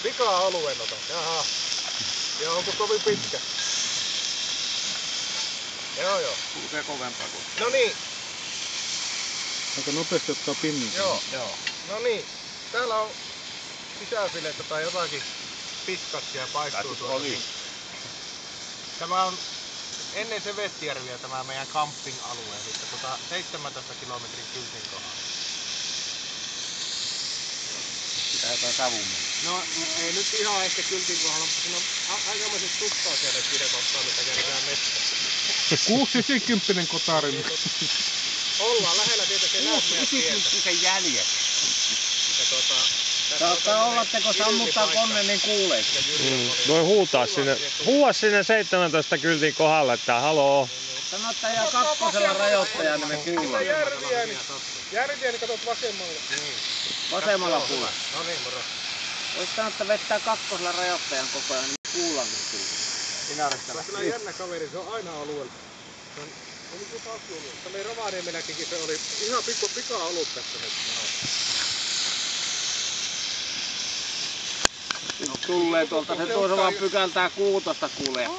Pika-alueen otan. Jaha. Ja onko kovin pitkä? Joo. Kulkee kovempaa kuin. No niin. Aika nopeasti ottaa pinnin. Joo. No niin. Täällä on sisäfilettä tai jotakin piskaksia paistuu tuolla. Tämä on ennen Sevestijärviä tämä meidän camping-alue, eli 17 kilometrin kyltin kohdalla. Pitää jotain savumia. No ei nyt ihan ehkä kyltin kohdalla, mutta siinä on aikamoiset tuttausjärjet kirjoittaa, mitä käydään metsässä. 6-90 kotarin. Ollaan lähellä tietysti näyttää tietä. Sen jäljet. Saattaa olla, että kun sammuttaa koneen, niin kuulee. Voi huutaa sinne. Huua sinne 17 kyltin kohdalle, että haloo. Sano, että ja kakkosella rajoittaja, niin me kuullaan. Järviä, niin katsot vasemmalle. Vasemmalla puolella. No niin, moro. Olisi sanottu vettää kakkosella rajoittajan koko ajan, niin kuullaan kun kuullaan. Se on jännä kaveri, se on aina alueella. Se on niin kuin kasvualueella. Se meidän Rovaniemelläkin se oli ihan pika-alue tässä nyt. Tulee tuolta, se tuossa vaan pykältää 6 kuulee.